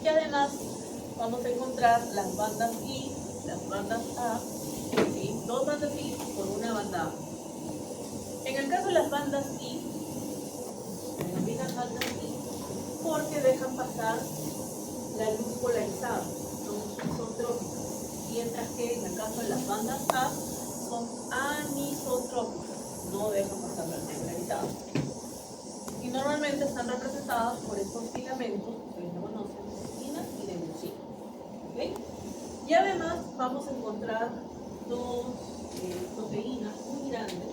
que además vamos a encontrar las bandas I, las bandas A, ¿sí? Dos bandas I por una banda A. En el caso de las bandas I, se denominan bandas I porque dejan pasar la luz polarizada, son isotrópicas, mientras que en el caso de las bandas A son anisotrópicas, no dejan pasar la luz polarizada. Y normalmente están representadas por estos filamentos que se conocen de resina y de mucina. ¿Okay? Y además vamos a encontrar dos proteínas muy grandes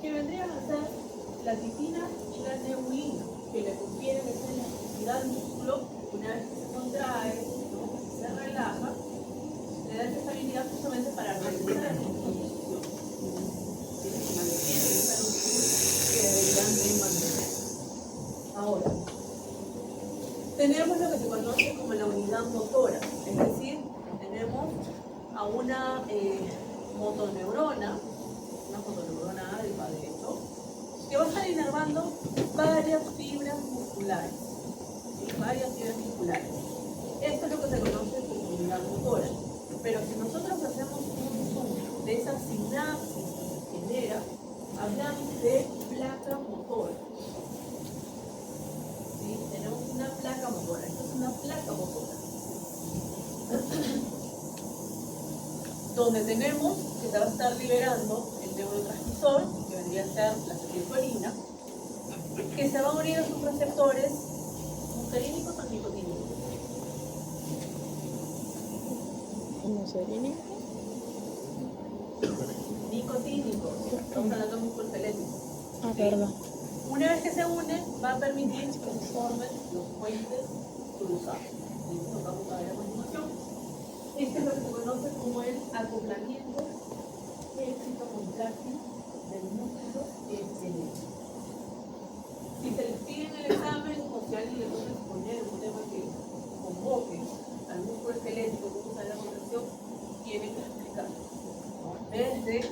que vendrían a ser la titina y la neulina, que le confieren esa elasticidad al músculo. Una vez que se contrae, ¿no?, se relaja, le da esa estabilidad justamente para regresar a su posición. Tiene que mantener esa longitud que deberían de mantener. Ahora, tenemos lo que se conoce como la unidad motora, es decir, tenemos a una motoneurona alfa de hecho, que va a estar inervando varias fibras musculares, ¿sí? Varias fibras musculares. Esto es lo que se conoce como unidad motora. Pero si nosotros hacemos un zoom de esa sinapsis que se genera, hablamos de placa motora. ¿Sí? Tenemos una placa motora. Esto es una placa motora. Donde tenemos que se va a estar liberando el neurotransmisor, que vendría a ser la acetilcolina, que se va a unir a sus receptores muscarínicos o nicotínicos. ¿Muscarínicos? Nicotínicos, estamos hablando de musculoesqueléticos. Ah, perdón. Una vez que se une, va a permitir que se formen los puentes cruzados. Y eso lo vamos a ver a continuación. Este es lo que se conoce como el acoplamiento excitocontráctil del músculo esquelético. Si se les pide en el examen o si alguien le puede exponer un tema que convoque al músculo esquelético, cómo usar la contracción, tienen que explicar, ¿no? Desde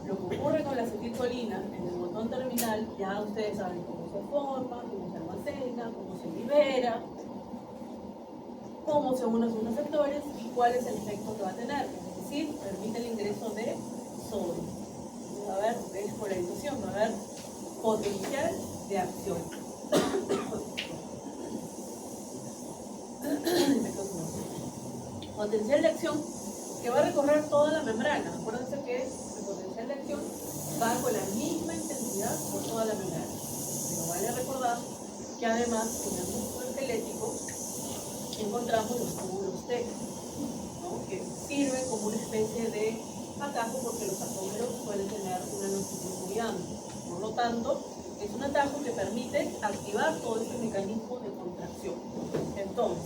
lo que ocurre con la acetilcolina en el botón terminal, ya ustedes saben cómo se forma, cómo se almacena, cómo se libera, cómo se unen sus receptores y cuál es el efecto que va a tener. Es decir, permite el ingreso de sodio. Va a haber despolarización, va a haber potencial de acción. Potencial de acción que va a recorrer toda la membrana. Acuérdense que el potencial de acción va con la misma intensidad por toda la membrana. Pero vale recordar que además en el músculo esquelético encontramos los túbulos T, ¿no?, que sirven como una especie de atajo porque los atómeros suelen tener una longitud muy amplia. Por lo tanto, es un atajo que permite activar todo ese mecanismo de contracción. Entonces,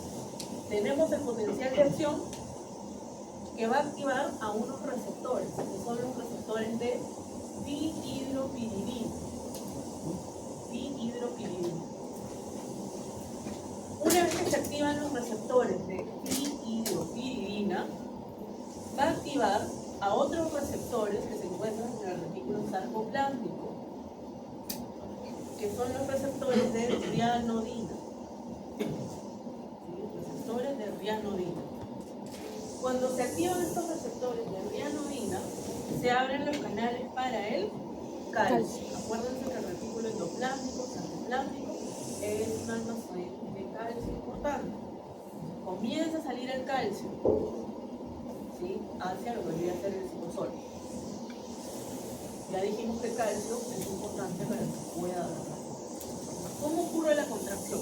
tenemos el potencial de acción que va a activar a unos receptores, que son los receptores de dihidropiridina. Una vez que se activan los receptores de dihidropiridina, va a activar a otros receptores que se encuentran en el retículo sarcoplásmico, que son los receptores de rianodina. ¿Sí? Receptores de rianodina. Cuando se activan estos receptores de rianodina, se abren los canales para el calcio. Acuérdense que el retículo endoplásmico, sarcoplásmico, es un almacén de calcio importante. Comienza a salir el calcio, ¿sí?, hacia lo que debería ser el citosol. Ya dijimos que el calcio es importante para que se pueda adaptar. ¿Cómo ocurre la contracción?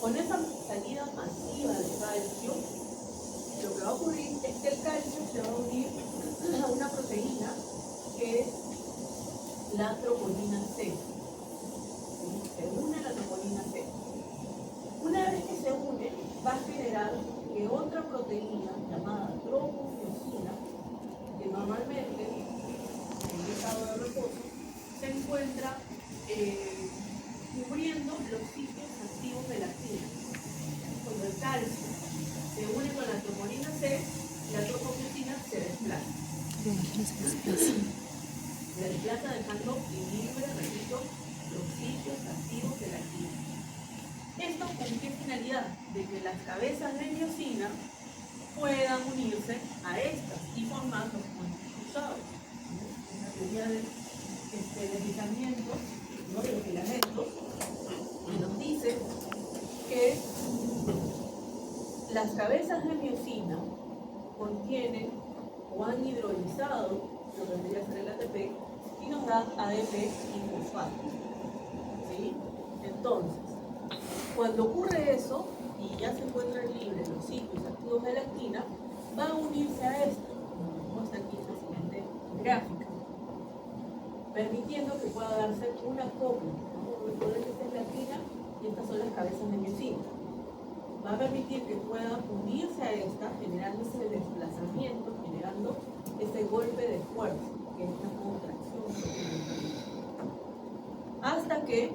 Con esa salida masiva de calcio, lo que va a ocurrir es que el calcio se va a unir a una proteína que es la troponina C. ¿Sí? Se une a la troponina C. Una vez que se une, va a generar que otra proteína llamada tropomiosina, que normalmente en estado de reposo se encuentra cubriendo los sitios activos de la actina. Cuando el calcio se une con la troponina C, la tropomiosina se desplaza. Se desplaza dejando libre, repito, los sitios activos de la actina. ¿Esto con qué finalidad? De que las cabezas de miosina puedan unirse a estas y formar los puentes cruzados. Una teoría de deslizamiento, ¿no?, de los filamentos, que nos dice que las cabezas de miosina contienen o han hidrolizado lo que debería ser el ATP y nos dan ADP y fosfato. ¿Sí? Entonces, cuando ocurre eso y ya se encuentran libres los sitios activos de la actina, va a unirse a esto, como muestra aquí en la siguiente gráfica, permitiendo que pueda darse un acoplo, ¿no? Recuerden que esta es la actina y estas son las cabezas de miosina. Va a permitir que puedan unirse a esta, generando ese desplazamiento, generando ese golpe de fuerza, que es la contracción. Hasta que,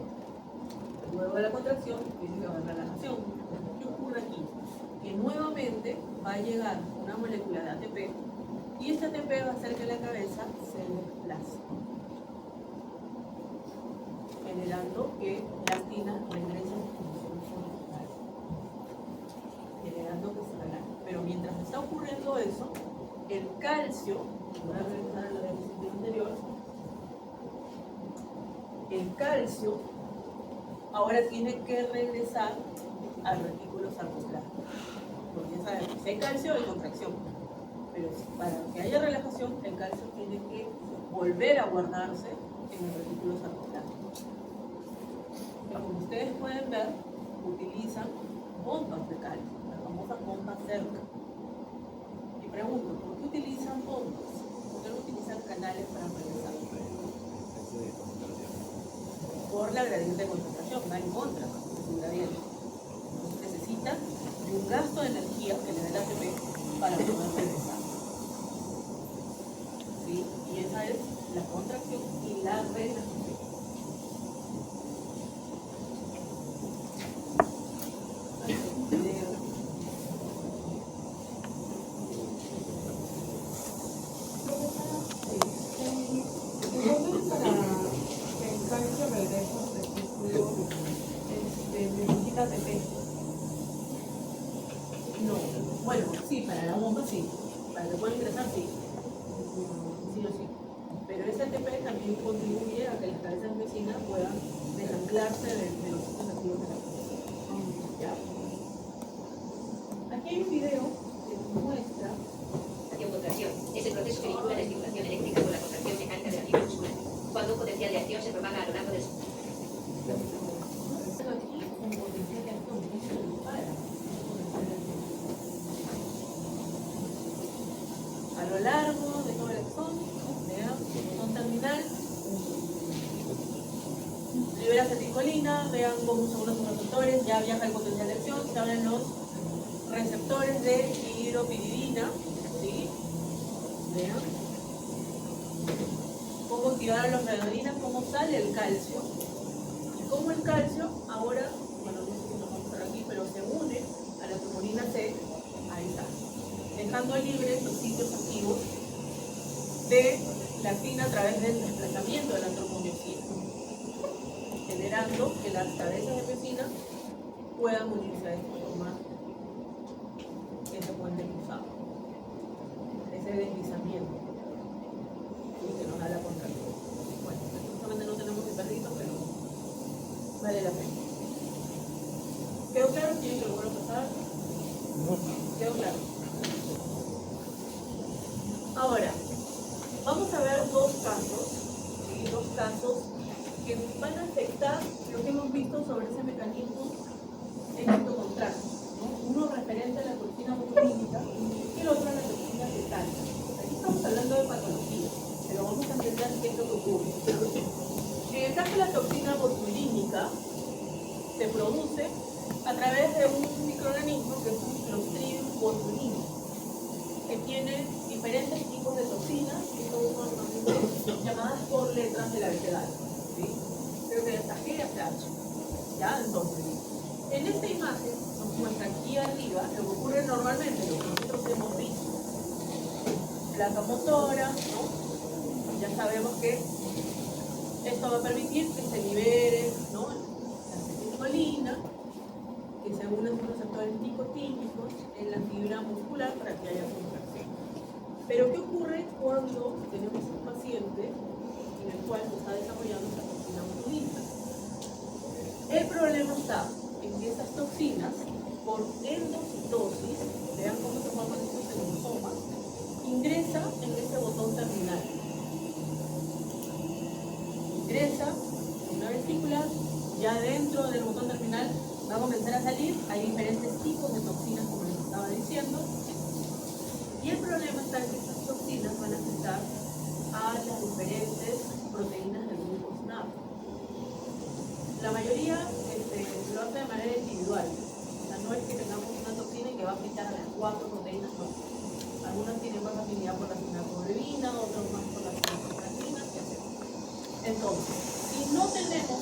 luego de la contracción, tiene que haber relajación. ¿Qué ocurre aquí? Que nuevamente va a llegar una molécula de ATP y este ATP va a hacer que la cabeza se desplace, generando que la actina regrese a su función original, generando que se relaje. Pero mientras está ocurriendo eso, el calcio, voy a regresar a la diapositiva anterior, el calcio ahora tiene que regresar al retículo sarcoplasmático. Porque ya sabemos, si hay calcio hay contracción, pero para que haya relajación, el calcio tiene que volver a guardarse en el retículo sarcoplasmático. Como ustedes pueden ver, utilizan bombas de calcio, las famosas bombas cerca. Y pregunto, ¿por qué utilizan bombas? ¿Por qué no utilizan canales para regresar? Por la gradiente de concentración, va en contra de su gradiente. Entonces necesitan de un gasto de energía que le dé el ATP para poder regresar. ¿Sí? Y esa es la contracción y la relajación. No, bueno, sí, para la bomba sí, para que pueda ingresar sí, sí o sí. Pero ese ATP también contribuye a que las cabezas vecinas puedan desanclarse de los sitios activos de la cabeza. ¿Ya? Aquí hay un video que nos muestra Acción-contracción es el proceso que vincula la estimulación eléctrica con la contracción mecánica de la fibra muscular. Cuando un potencial de acción se propaga a lo largo del aquí un potencial de acción que se dispara. A lo largo de todo el axón, vean, botón terminal, libera acetilcolina, vean cómo son los receptores, ya viaja el potencial de acción, se abren los receptores de hidropiridina, ¿sí? Vean cómo activaron los radioiodinas, cómo sale el calcio, y cómo el calcio ahora, bueno, no sé si nos vamos a estar aquí, pero se une a la troponina C, ahí está, dejando libres los sitios activos de la actina a través del desplazamiento de la tropomiosina, generando que las cabezas de miosina puedan unirse a esta forma, ese puente cruzado, ese deslizamiento, ¿sí?, que nos da la contracción. Bueno, justamente no tenemos el perrito, pero vale la pena. ¿Quedó claro? ¿Tienen que volver a pasar? ¿Quedó claro? Ahora, vamos a ver dos casos, ¿sí?, dos casos que van a afectar lo que hemos visto sobre ese mecanismo éxito contrario, ¿no? Uno referente a la toxina botulínica y el otro a la toxina tetánica. Aquí estamos hablando de patología, pero vamos a entender qué es lo que ocurre. En el caso de la toxina botulínica, se produce a través de un microorganismo que es un Clostridium botulinum, que tiene diferentes tipos de toxinas que son normalmente llamadas por letras del abecedario, ¿sí? Creo que hasta G hasta H. ¿Ya? Entonces, en esta imagen nos muestra aquí arriba lo que ocurre normalmente, lo que nosotros hemos visto. Placa motora, ¿no? Ya sabemos que esto va a permitir que se libere, ¿no?, la acetilcolina, algunos receptores nicotínicos en la fibra muscular para que haya contracción. Pero ¿qué ocurre cuando tenemos un paciente en el cual se está desarrollando esta toxina botulínica? El problema está en que estas toxinas, por endocitosis, vean cómo se forman estos endosomas, ingresa en este botón terminal. Ingresa en una vesícula, ya dentro del botón terminal va a comenzar a salir, hay diferentes tipos de toxinas, como les estaba diciendo, y el problema está en que estas toxinas van a afectar a las diferentes proteínas del grupo SNAP. La mayoría lo hace de manera individual, o sea, no es que tengamos una toxina y que va a afectar a las 4 proteínas, no. Algunas tienen más afinidad por la sinacoglobina, otras más por las sinacoglobina, y así. Entonces, si no tenemos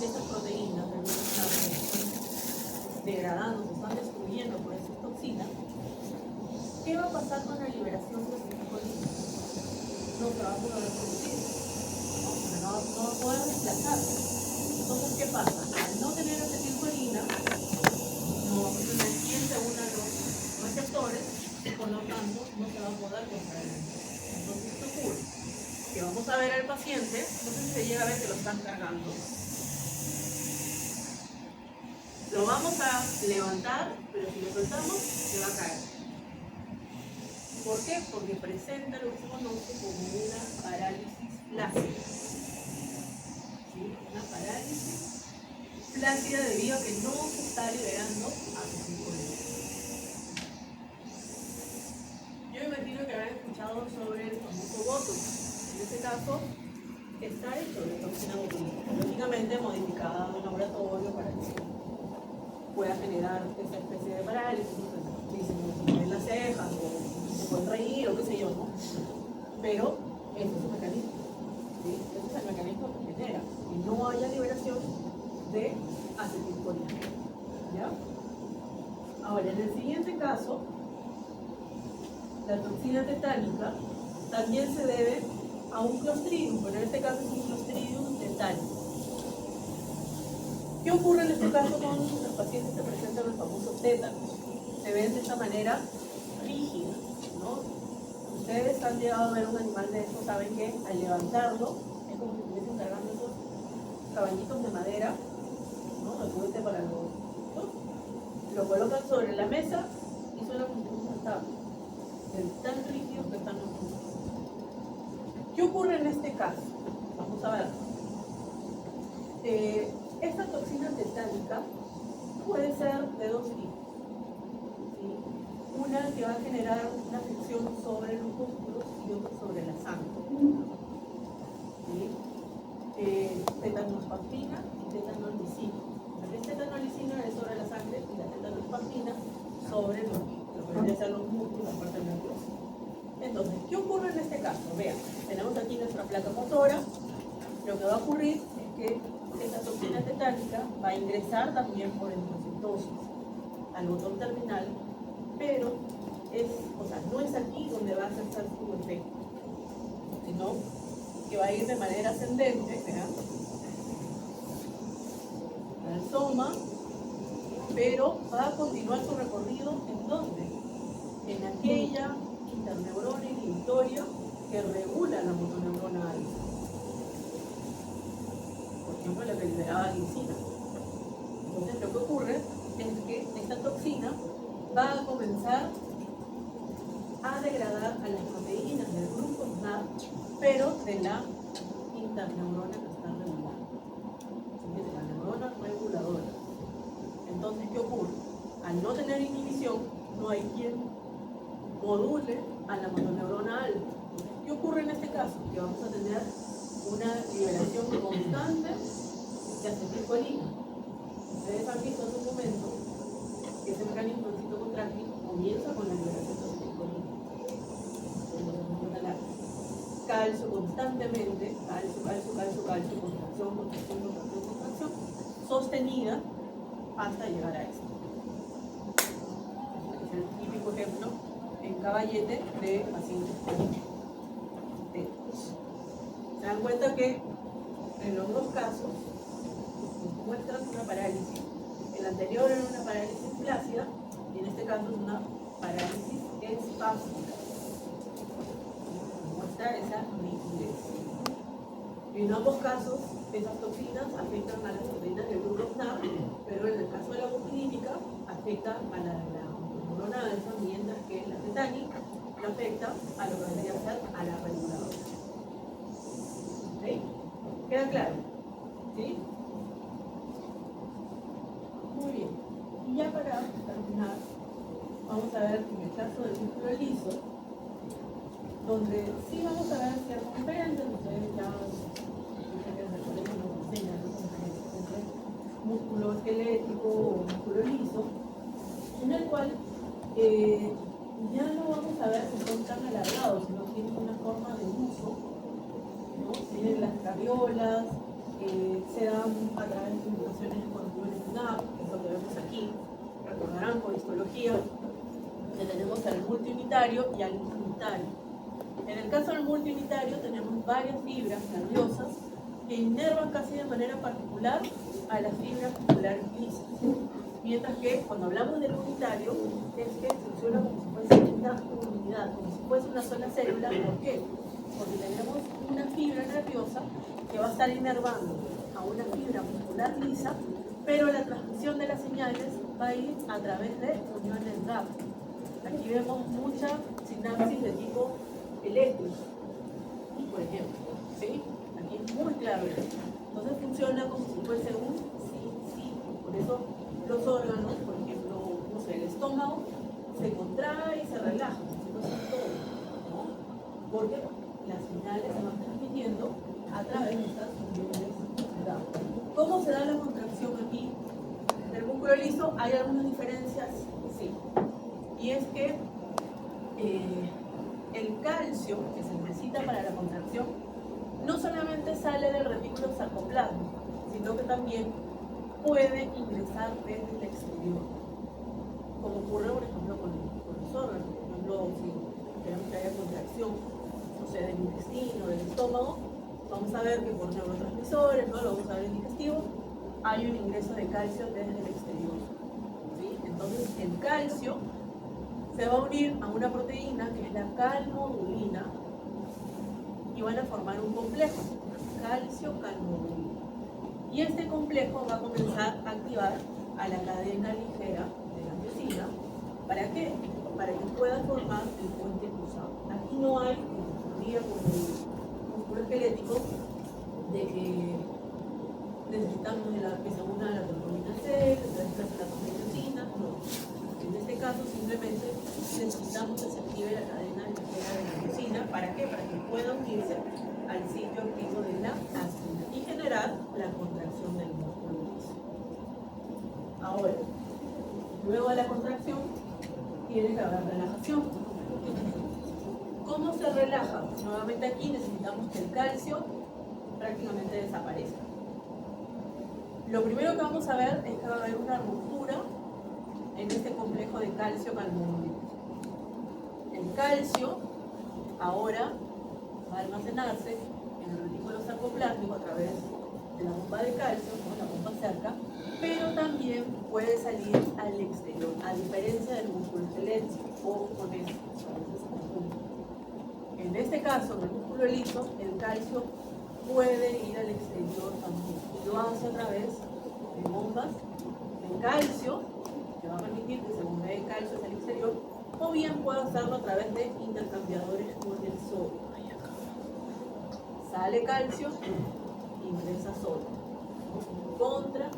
estas proteínas del grupo SNAP que están degradando, se están destruyendo por esas toxinas, ¿qué va a pasar con la liberación de acetilcolina? No se va a poder producir, no va a poder desplazarse. Entonces, ¿qué pasa? Al no tener acetilcolina, no vamos a tener quien se una a los receptores, y por lo tanto no se va a poder contraer. Entonces, ¿qué ocurre? Que vamos a ver al paciente, no sé si se llega a ver que lo están cargando. Lo vamos a levantar, pero si lo soltamos, se va a caer. ¿Por qué? Porque presenta lo que se conoce como una parálisis flácida. ¿Sí? Una parálisis flácida debido a que no se está liberando acetilcolina. Yo imagino que habrán escuchado sobre el famoso Botox. En este caso, está hecho de toxina botulínica, lógicamente modificada en un laboratorio para que pueda generar esa especie de parálisis, dicen que se las cejas o se pueden reír o qué sé yo, ¿no? Pero ese es el mecanismo, ¿sí? Ese es el mecanismo que genera que no haya liberación de acetilcolina, ¿ya? Ahora, en el siguiente caso, la toxina tetánica también se debe a un Clostridium, pero en este caso es un Clostridium tetánico. ¿Qué ocurre en este caso con los pacientes que presentan el famoso tétanos? Se ven de esta manera rígida, ¿no? Ustedes han llegado a ver un animal de estos, saben que al levantarlo es como si estuviesen cargando esos caballitos de madera, ¿no? El juguete para los, ¿no? Lo colocan sobre la mesa y suena como una tabla, tan rígidos que están los músculos. ¿Qué ocurre en este caso? Vamos a ver. Esta toxina tetánica puede ser de dos tipos, ¿sí? Una que va a generar una afección sobre los músculos y otra sobre la sangre, ¿sí? Tetanospastina y tetanolicina. La tetanolicina es sobre la sangre y la tetanospastina sobre lo que vendría a ser los músculos, la parte nerviosa. Entonces, ¿qué ocurre en este caso? Vean, tenemos aquí nuestra placa motora. Lo que va a ocurrir es que esta toxina tetánica va a ingresar también por endocitosis al botón terminal, pero no es aquí donde va a hacer su efecto, sino que va a ir de manera ascendente, vean, al soma, pero va a continuar su recorrido ¿en dónde? En aquella interneurona inhibitoria que regula la motoneurona alfa. Por ejemplo, la que liberaba glicina. Entonces, lo que ocurre es que esta toxina va a comenzar a degradar a las proteínas del grupo SNAP, pero de la interneurona que está regulando. ¿Sí? De la neurona reguladora. Entonces, ¿qué ocurre? Al no tener inhibición, no hay quien module a la motoneurona alfa. ¿Qué ocurre en este caso? Que vamos a tener una liberación constante de acetilcolina. Ustedes han visto hace un momento que ese mecanismo del citocontráctil comienza con la liberación de acetilcolina. Calcio constantemente, calcio, contracción, sostenida hasta llegar a esto. Este es el típico ejemplo en caballete de pacientes tétanos. Se dan cuenta que en los dos casos muestran una parálisis. En la anterior era una parálisis flácida, y en este caso es una parálisis espástica. Muestra esa rigidez. Y en ambos casos, esas toxinas afectan a las proteínas del grupo SNAP, pero en el caso de la botulínica, afecta a la neurona alfa, mientras que la tetánica afecta a lo que vendría a ser a la reguladora. ¿Ok? ¿Queda claro? ¿Sí? Muy bien. Y ya para terminar, vamos a ver en el caso del músculo liso, donde sí vamos a ver ciertas diferencias. Ustedes ya nos enseñan entre músculo esquelético o músculo liso, en el cual ya no vamos a ver si son tan alargados, sino tienen una forma de uso, ¿no? Tienen las graviolas, se dan a través de infiltraciones en conductores SNAP, que es lo que vemos aquí. Recordarán por histología que tenemos al multiunitario y al inunitario. En el caso del multiunitario tenemos varias fibras nerviosas que inervan casi de manera particular a las fibras musculares lisas. Mientras que cuando hablamos del unitario es que funciona como si fuese una unidad, como si fuese una sola célula. ¿Por qué? Porque tenemos una fibra nerviosa que va a estar inervando a una fibra muscular lisa, pero la transmisión de las señales va a ir a través de uniones GAP. Aquí vemos mucha sinapsis de tipo eléctrico, por ejemplo, ¿sí? Aquí es muy claro. Entonces funciona como si fuese un sí. Por eso los órganos, por ejemplo, no sé, el estómago se contrae y se relaja, como si fuese todo, ¿no? Porque las señales se van transmitiendo a través de estas uniones GAP. ¿Cómo se da la contracción aquí del músculo liso? ¿Hay algunas diferencias? Sí. Y es que el calcio que se necesita para la contracción no solamente sale del retículo sarcoplasmático, sino que también puede ingresar desde el exterior, como ocurre, por ejemplo, con los órganos. Por ejemplo, si queremos que haya contracción, no sé, del intestino, del estómago, vamos a ver que por neurotransmisores, ¿no? Lo vamos a ver en el digestivo, hay un ingreso de calcio desde el exterior, ¿sí? Entonces, el calcio se va a unir a una proteína que es la calmodulina y van a formar un complejo, calcio-calmodulina. Y este complejo va a comenzar a activar a la cadena ligera de la miosina. ¿Para qué? Para que pueda formar el puente cruzado. Aquí no hay, como diría con el músculo esquelético, de que necesitamos que se una a la troponina C, que se desplace la miosina, no. En este caso simplemente necesitamos que se active la cadena ligera de la miosina. ¿Para qué? Para que pueda unirse al sitio activo de la actina y generar la contracción del músculo liso. Ahora, luego de la contracción, tiene que haber relajación. ¿Cómo se relaja? Nuevamente aquí necesitamos que el calcio prácticamente desaparezca. Lo primero que vamos a ver es que va a haber una ruptura en este complejo de calcio-calmodulina. El calcio ahora va a almacenarse en el retículo sarcoplásmico a través de la bomba de calcio, ¿no? La bomba cerca, pero también puede salir al exterior, a diferencia del músculo esquelético o con esto. En este caso, en el músculo liso, el calcio puede ir al exterior también, y lo hace a través de bombas de calcio, que va a permitir que se bombee el calcio hacia el exterior, o bien puede hacerlo a través de intercambiadores con el sodio. Sale calcio, ingresa sodio. Contra